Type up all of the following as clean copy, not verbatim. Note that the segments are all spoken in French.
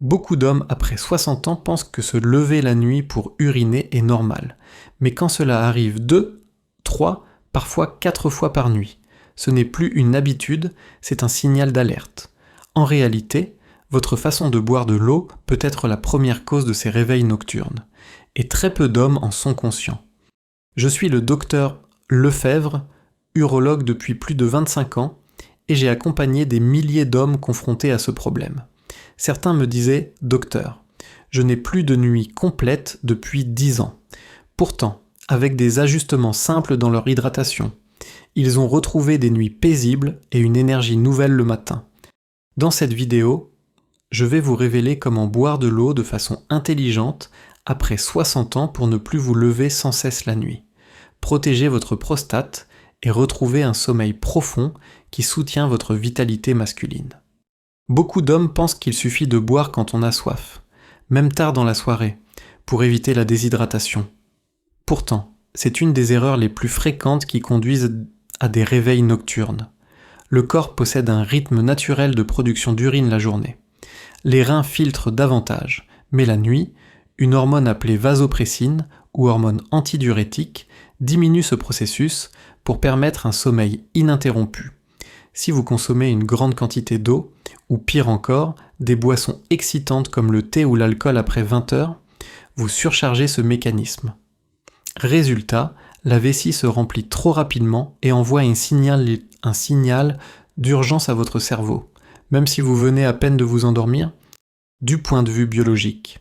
Beaucoup d'hommes après 60 ans pensent que se lever la nuit pour uriner est normal, mais quand cela arrive 2, 3, parfois 4 fois par nuit, ce n'est plus une habitude, c'est un signal d'alerte. En réalité, votre façon de boire de l'eau peut être la première cause de ces réveils nocturnes, et très peu d'hommes en sont conscients. Je suis le docteur Lefebvre, urologue depuis plus de 25 ans, et j'ai accompagné des milliers d'hommes confrontés à ce problème. Certains me disaient « Docteur, je n'ai plus de nuit complète depuis 10 ans. Pourtant, avec des ajustements simples dans leur hydratation, ils ont retrouvé des nuits paisibles et une énergie nouvelle le matin. » Dans cette vidéo, je vais vous révéler comment boire de l'eau de façon intelligente après 60 ans pour ne plus vous lever sans cesse la nuit. Protéger votre prostate et retrouver un sommeil profond qui soutient votre vitalité masculine. Beaucoup d'hommes pensent qu'il suffit de boire quand on a soif, même tard dans la soirée, pour éviter la déshydratation. Pourtant, c'est une des erreurs les plus fréquentes qui conduisent à des réveils nocturnes. Le corps possède un rythme naturel de production d'urine la journée. Les reins filtrent davantage, mais la nuit, une hormone appelée vasopressine ou hormone antidiurétique diminue ce processus pour permettre un sommeil ininterrompu. Si vous consommez une grande quantité d'eau, ou pire encore, des boissons excitantes comme le thé ou l'alcool après 20 heures, vous surchargez ce mécanisme. Résultat, la vessie se remplit trop rapidement et envoie un signal d'urgence à votre cerveau, même si vous venez à peine de vous endormir. Du point de vue biologique,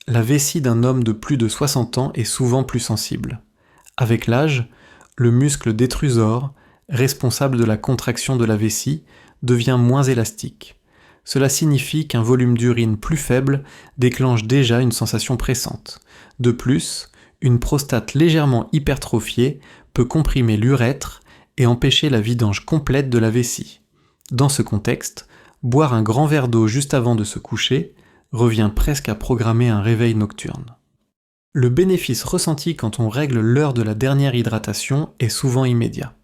la vessie d'un homme de plus de 60 ans est souvent plus sensible. Avec l'âge, le muscle détrusor, responsable de la contraction de la vessie, devient moins élastique. Cela signifie qu'un volume d'urine plus faible déclenche déjà une sensation pressante. De plus, une prostate légèrement hypertrophiée peut comprimer l'urètre et empêcher la vidange complète de la vessie. Dans ce contexte, boire un grand verre d'eau juste avant de se coucher revient presque à programmer un réveil nocturne. Le bénéfice ressenti quand on règle l'heure de la dernière hydratation est souvent immédiat.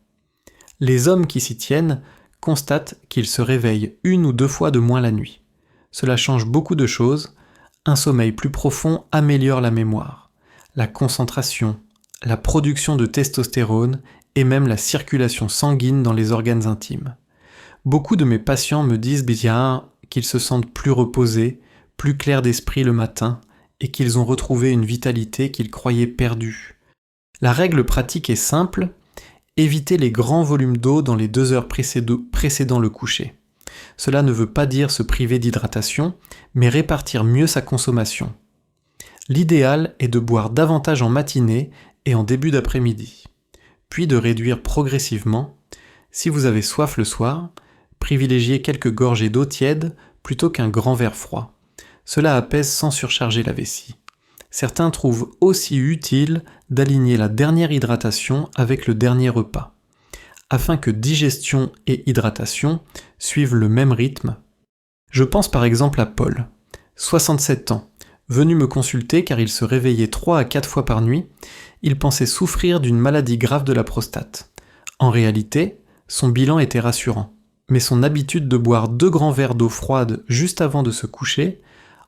Les hommes qui s'y tiennent constatent qu'ils se réveillent 1 ou 2 fois de moins la nuit. Cela change beaucoup de choses. Un sommeil plus profond améliore la mémoire, la concentration, la production de testostérone et même la circulation sanguine dans les organes intimes. Beaucoup de mes patients me disent bien qu'ils se sentent plus reposés, plus clairs d'esprit le matin et qu'ils ont retrouvé une vitalité qu'ils croyaient perdue. La règle pratique est simple. Évitez les grands volumes d'eau dans les 2 heures précédant le coucher. Cela ne veut pas dire se priver d'hydratation, mais répartir mieux sa consommation. L'idéal est de boire davantage en matinée et en début d'après-midi, puis de réduire progressivement. Si vous avez soif le soir, privilégiez quelques gorgées d'eau tiède plutôt qu'un grand verre froid. Cela apaise sans surcharger la vessie. Certains trouvent aussi utile d'aligner la dernière hydratation avec le dernier repas, afin que digestion et hydratation suivent le même rythme. Je pense par exemple à Paul, 67 ans, venu me consulter car il se réveillait 3 à 4 fois par nuit. Il pensait souffrir d'une maladie grave de la prostate. En réalité, son bilan était rassurant, mais son habitude de boire 2 grands verres d'eau froide juste avant de se coucher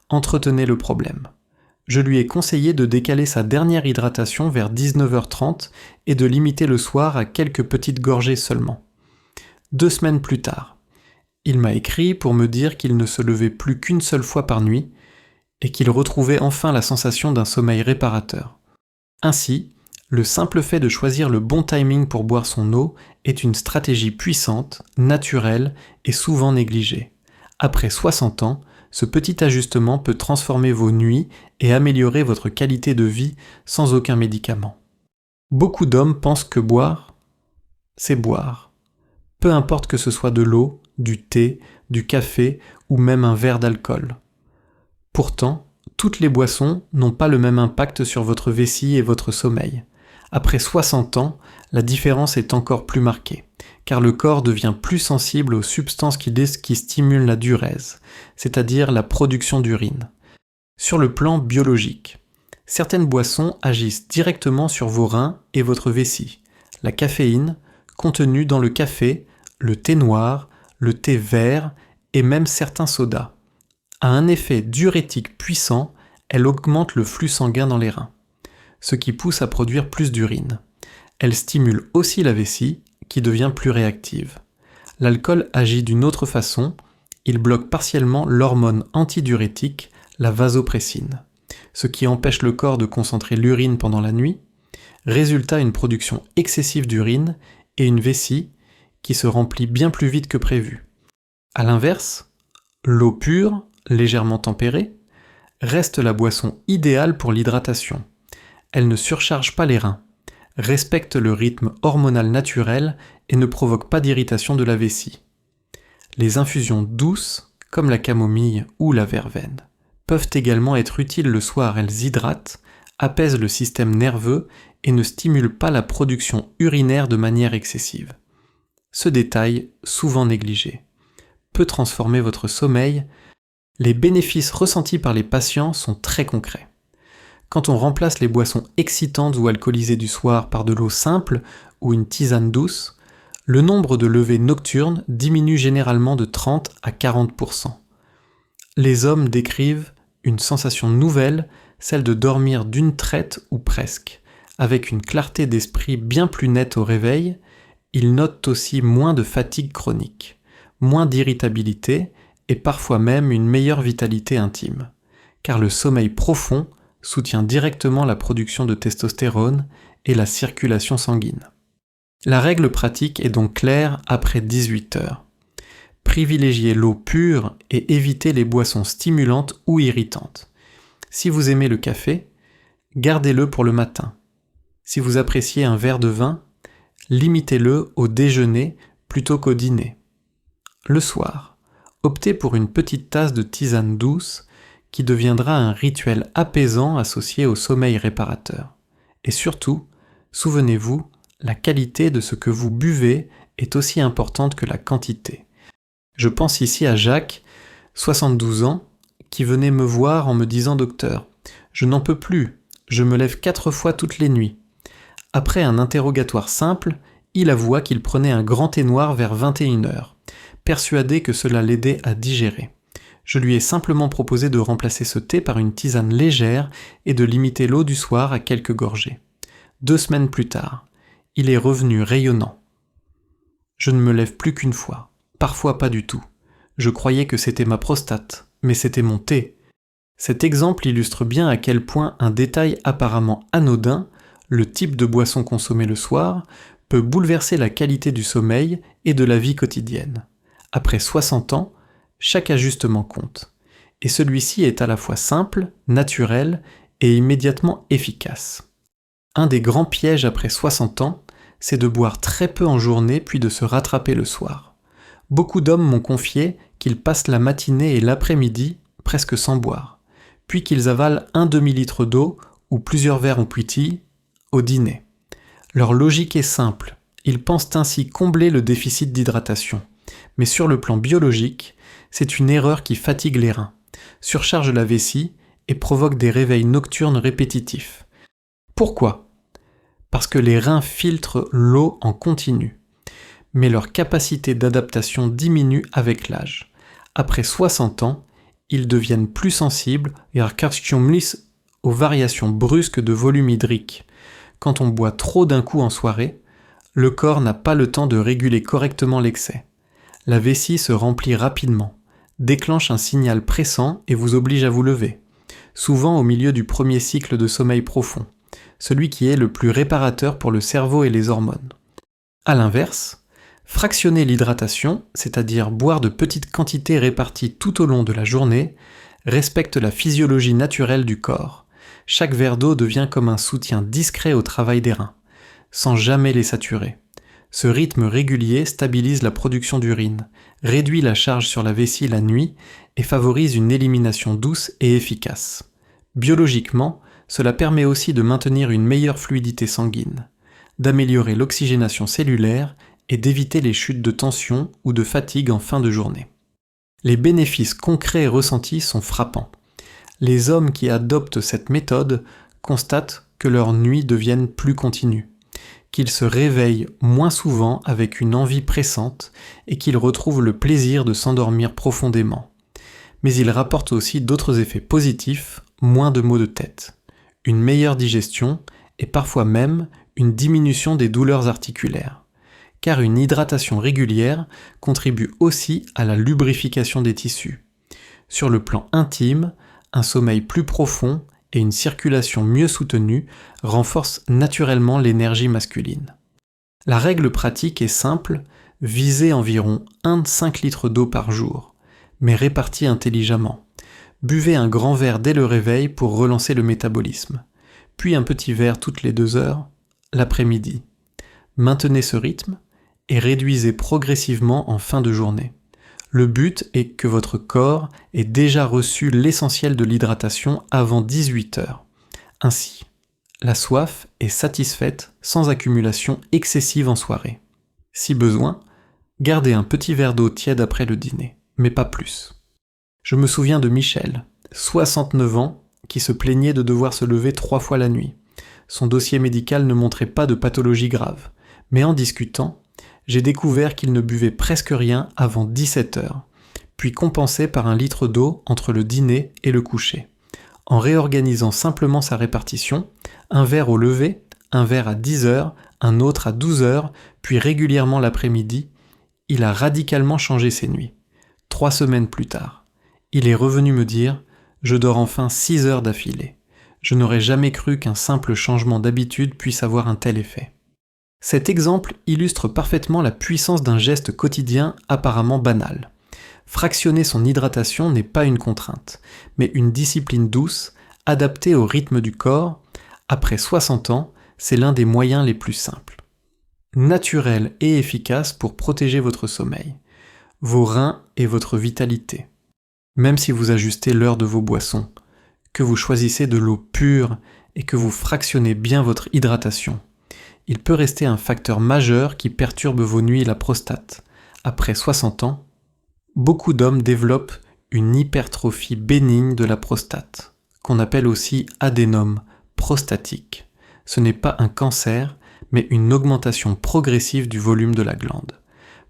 entretenait le problème. Je lui ai conseillé de décaler sa dernière hydratation vers 19h30 et de limiter le soir à quelques petites gorgées seulement. 2 semaines plus tard, il m'a écrit pour me dire qu'il ne se levait plus qu'une seule fois par nuit et qu'il retrouvait enfin la sensation d'un sommeil réparateur. Ainsi, le simple fait de choisir le bon timing pour boire son eau est une stratégie puissante, naturelle et souvent négligée. Après 60 ans, ce petit ajustement peut transformer vos nuits et améliorer votre qualité de vie sans aucun médicament. Beaucoup d'hommes pensent que boire, c'est boire. Peu importe que ce soit de l'eau, du thé, du café ou même un verre d'alcool. Pourtant, toutes les boissons n'ont pas le même impact sur votre vessie et votre sommeil. Après 60 ans, la différence est encore plus marquée, car le corps devient plus sensible aux substances qui stimulent la diurèse, c'est-à-dire la production d'urine. Sur le plan biologique, certaines boissons agissent directement sur vos reins et votre vessie. La caféine, contenue dans le café, le thé noir, le thé vert et même certains sodas. A un effet diurétique puissant, elle augmente le flux sanguin dans les reins, ce qui pousse à produire plus d'urine. Elle stimule aussi la vessie, qui devient plus réactive. L'alcool agit d'une autre façon, il bloque partiellement l'hormone antidiurétique, la vasopressine, ce qui empêche le corps de concentrer l'urine pendant la nuit, résultat une production excessive d'urine et une vessie qui se remplit bien plus vite que prévu. A l'inverse, l'eau pure, légèrement tempérée, reste la boisson idéale pour l'hydratation. Elle ne surcharge pas les reins, respecte le rythme hormonal naturel et ne provoque pas d'irritation de la vessie. Les infusions douces, comme la camomille ou la verveine, peuvent également être utiles le soir. Elles hydratent, apaisent le système nerveux et ne stimulent pas la production urinaire de manière excessive. Ce détail, souvent négligé, peut transformer votre sommeil. Les bénéfices ressentis par les patients sont très concrets. Quand on remplace les boissons excitantes ou alcoolisées du soir par de l'eau simple ou une tisane douce, le nombre de levées nocturnes diminue généralement de 30 à 40%. Les hommes décrivent une sensation nouvelle, celle de dormir d'une traite ou presque, avec une clarté d'esprit bien plus nette au réveil. Ils notent aussi moins de fatigue chronique, moins d'irritabilité et parfois même une meilleure vitalité intime, car le sommeil profond soutient directement la production de testostérone et la circulation sanguine. La règle pratique est donc claire après 18 heures. Privilégiez l'eau pure et évitez les boissons stimulantes ou irritantes. Si vous aimez le café, gardez-le pour le matin. Si vous appréciez un verre de vin, limitez-le au déjeuner plutôt qu'au dîner. Le soir, optez pour une petite tasse de tisane douce qui deviendra un rituel apaisant associé au sommeil réparateur. Et surtout, souvenez-vous, la qualité de ce que vous buvez est aussi importante que la quantité. Je pense ici à Jacques, 72 ans, qui venait me voir en me disant « Docteur, je n'en peux plus, je me lève 4 fois toutes les nuits ». Après un interrogatoire simple, il avoua qu'il prenait un grand thé noir vers 21h, persuadé que cela l'aidait à digérer. Je lui ai simplement proposé de remplacer ce thé par une tisane légère et de limiter l'eau du soir à quelques gorgées. 2 semaines plus tard, il est revenu rayonnant. Je ne me lève plus qu'une fois, parfois pas du tout. Je croyais que c'était ma prostate, mais c'était mon thé. Cet exemple illustre bien à quel point un détail apparemment anodin, le type de boisson consommée le soir, peut bouleverser la qualité du sommeil et de la vie quotidienne. Après 60 ans, chaque ajustement compte, et celui-ci est à la fois simple, naturel et immédiatement efficace. Un des grands pièges après 60 ans, c'est de boire très peu en journée puis de se rattraper le soir. Beaucoup d'hommes m'ont confié qu'ils passent la matinée et l'après-midi presque sans boire, puis qu'ils avalent un demi-litre d'eau ou plusieurs verres en pétilles au dîner. Leur logique est simple, ils pensent ainsi combler le déficit d'hydratation, mais sur le plan biologique, c'est une erreur qui fatigue les reins, surcharge la vessie et provoque des réveils nocturnes répétitifs. Pourquoi ? Parce que les reins filtrent l'eau en continu, mais leur capacité d'adaptation diminue avec l'âge. Après 60 ans, ils deviennent plus sensibles aux variations brusques de volume hydrique. Quand on boit trop d'un coup en soirée, le corps n'a pas le temps de réguler correctement l'excès. La vessie se remplit rapidement, déclenche un signal pressant et vous oblige à vous lever, souvent au milieu du premier cycle de sommeil profond, celui qui est le plus réparateur pour le cerveau et les hormones. A l'inverse, fractionner l'hydratation, c'est-à-dire boire de petites quantités réparties tout au long de la journée, respecte la physiologie naturelle du corps. Chaque verre d'eau devient comme un soutien discret au travail des reins, sans jamais les saturer. Ce rythme régulier stabilise la production d'urine, réduit la charge sur la vessie la nuit et favorise une élimination douce et efficace. Biologiquement, cela permet aussi de maintenir une meilleure fluidité sanguine, d'améliorer l'oxygénation cellulaire et d'éviter les chutes de tension ou de fatigue en fin de journée. Les bénéfices concrets ressentis sont frappants. Les hommes qui adoptent cette méthode constatent que leurs nuits deviennent plus continues, qu'ils se réveillent moins souvent avec une envie pressante et qu'ils retrouvent le plaisir de s'endormir profondément. Mais il rapporte aussi d'autres effets positifs, moins de maux de tête, une meilleure digestion et parfois même une diminution des douleurs articulaires, car une hydratation régulière contribue aussi à la lubrification des tissus. Sur le plan intime, un sommeil plus profond et une circulation mieux soutenue renforcent naturellement l'énergie masculine. La règle pratique est simple, visez environ 1,5 litres d'eau par jour, mais répartie intelligemment. Buvez un grand verre dès le réveil pour relancer le métabolisme, puis un petit verre toutes les 2 heures, l'après-midi. Maintenez ce rythme et réduisez progressivement en fin de journée. Le but est que votre corps ait déjà reçu l'essentiel de l'hydratation avant 18 heures. Ainsi, la soif est satisfaite sans accumulation excessive en soirée. Si besoin, gardez un petit verre d'eau tiède après le dîner, mais pas plus. Je me souviens de Michel, 69 ans, qui se plaignait de devoir se lever 3 fois la nuit. Son dossier médical ne montrait pas de pathologie grave, mais en discutant, j'ai découvert qu'il ne buvait presque rien avant 17 heures, puis compensait par 1 litre d'eau entre le dîner et le coucher. En réorganisant simplement sa répartition, un verre au lever, un verre à 10 heures, un autre à 12 heures, puis régulièrement l'après-midi, il a radicalement changé ses nuits. 3 semaines plus tard, il est revenu me dire « Je dors enfin 6 heures d'affilée. Je n'aurais jamais cru qu'un simple changement d'habitude puisse avoir un tel effet. » Cet exemple illustre parfaitement la puissance d'un geste quotidien apparemment banal. Fractionner son hydratation n'est pas une contrainte, mais une discipline douce, adaptée au rythme du corps. Après 60 ans, c'est l'un des moyens les plus simples. Naturel et efficace pour protéger votre sommeil, vos reins et votre vitalité. Même si vous ajustez l'heure de vos boissons, que vous choisissez de l'eau pure et que vous fractionnez bien votre hydratation, il peut rester un facteur majeur qui perturbe vos nuits, la prostate. Après 60 ans, beaucoup d'hommes développent une hypertrophie bénigne de la prostate, qu'on appelle aussi adénome prostatique. Ce n'est pas un cancer, mais une augmentation progressive du volume de la glande.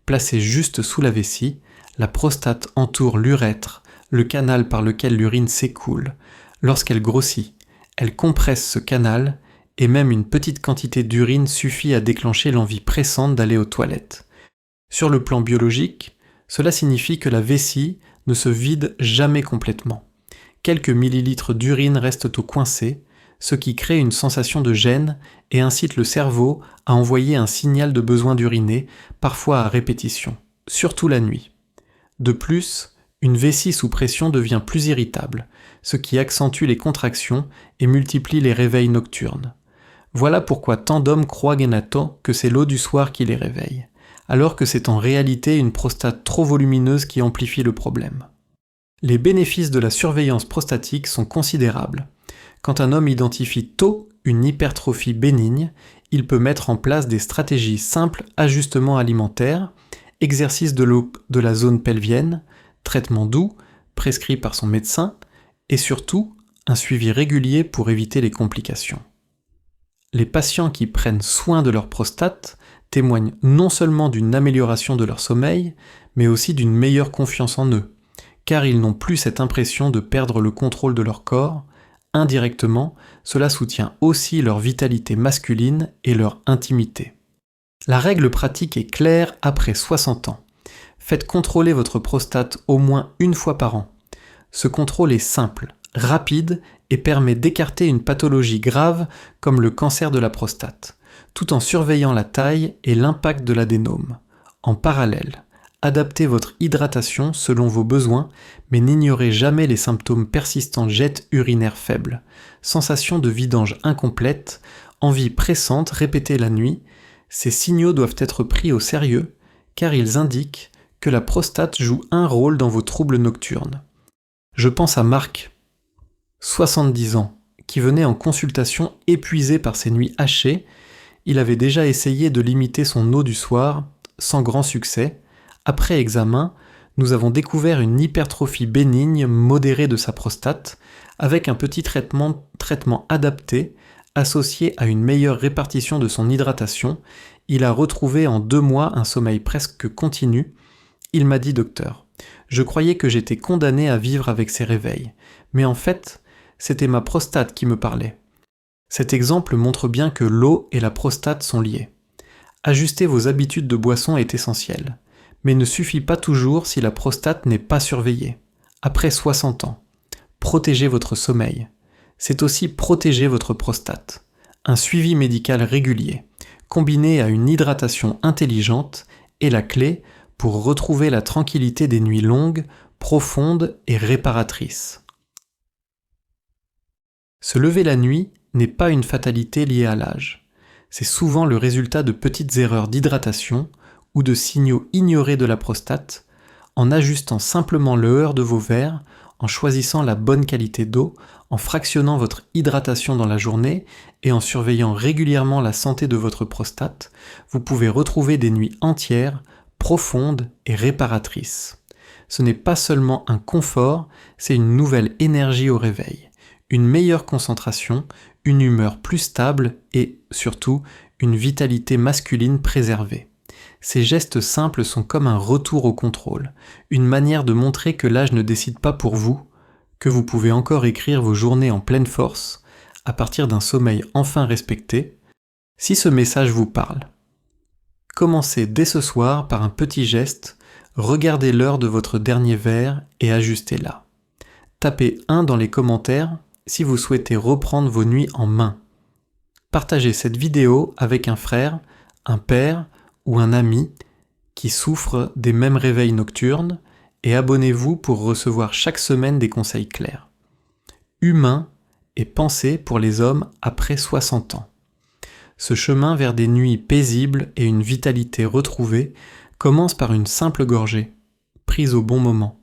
Placée juste sous la vessie, la prostate entoure l'urètre, le canal par lequel l'urine s'écoule. Lorsqu'elle grossit, elle compresse ce canal et même une petite quantité d'urine suffit à déclencher l'envie pressante d'aller aux toilettes. Sur le plan biologique, cela signifie que la vessie ne se vide jamais complètement. Quelques millilitres d'urine restent au coincé, ce qui crée une sensation de gêne et incite le cerveau à envoyer un signal de besoin d'uriner, parfois à répétition, surtout la nuit. De plus, une vessie sous pression devient plus irritable, ce qui accentue les contractions et multiplie les réveils nocturnes. Voilà pourquoi tant d'hommes croient que c'est l'eau du soir qui les réveille, alors que c'est en réalité une prostate trop volumineuse qui amplifie le problème. Les bénéfices de la surveillance prostatique sont considérables. Quand un homme identifie tôt une hypertrophie bénigne, il peut mettre en place des stratégies simples, ajustements alimentaires, exercice de la zone pelvienne, traitement doux, prescrit par son médecin, et surtout, un suivi régulier pour éviter les complications. Les patients qui prennent soin de leur prostate témoignent non seulement d'une amélioration de leur sommeil, mais aussi d'une meilleure confiance en eux, car ils n'ont plus cette impression de perdre le contrôle de leur corps. Indirectement, cela soutient aussi leur vitalité masculine et leur intimité. La règle pratique est claire après 60 ans. Faites contrôler votre prostate au moins 1 fois par an. Ce contrôle est simple, rapide et permet d'écarter une pathologie grave comme le cancer de la prostate, tout en surveillant la taille et l'impact de l'adénome. En parallèle, adaptez votre hydratation selon vos besoins, mais n'ignorez jamais les symptômes persistants de jet urinaire faible, sensation de vidange incomplète, envie pressante répétée la nuit. Ces signaux doivent être pris au sérieux, car ils indiquent que la prostate joue un rôle dans vos troubles nocturnes. Je pense à Marc, 70 ans, qui venait en consultation épuisé par ses nuits hachées. Il avait déjà essayé de limiter son eau du soir, sans grand succès. Après examen, nous avons découvert une hypertrophie bénigne modérée de sa prostate, avec un petit traitement adapté, associé à une meilleure répartition de son hydratation. Il a retrouvé en 2 mois un sommeil presque continu. Il m'a dit « Docteur, Je croyais que j'étais condamné à vivre avec ces réveils, mais en fait, c'était ma prostate qui me parlait. Cet exemple montre bien que l'eau et la prostate sont liés. Ajuster vos habitudes de boisson est essentiel, mais ne suffit pas toujours si la prostate n'est pas surveillée. Après 60 ans, protégez votre sommeil. C'est aussi protéger votre prostate. Un suivi médical régulier, combiné à une hydratation intelligente, est la clé pour retrouver la tranquillité des nuits longues, profondes et réparatrices. Se lever la nuit n'est pas une fatalité liée à l'âge. C'est souvent le résultat de petites erreurs d'hydratation ou de signaux ignorés de la prostate, en ajustant simplement l'heure de vos verres, en choisissant la bonne qualité d'eau, en fractionnant votre hydratation dans la journée et en surveillant régulièrement la santé de votre prostate, vous pouvez retrouver des nuits entières, profondes et réparatrices. Ce n'est pas seulement un confort, c'est une nouvelle énergie au réveil, une meilleure concentration, une humeur plus stable et, surtout, une vitalité masculine préservée. Ces gestes simples sont comme un retour au contrôle, une manière de montrer que l'âge ne décide pas pour vous, que vous pouvez encore écrire vos journées en pleine force, à partir d'un sommeil enfin respecté. Si ce message vous parle, commencez dès ce soir par un petit geste, regardez l'heure de votre dernier verre et ajustez-la. Tapez 1 dans les commentaires si vous souhaitez reprendre vos nuits en main. Partagez cette vidéo avec un frère, un père ou un ami qui souffre des mêmes réveils nocturnes et abonnez-vous pour recevoir chaque semaine des conseils clairs. Humain et pensée pour les hommes après 60 ans. Ce chemin vers des nuits paisibles et une vitalité retrouvée commence par une simple gorgée, prise au bon moment.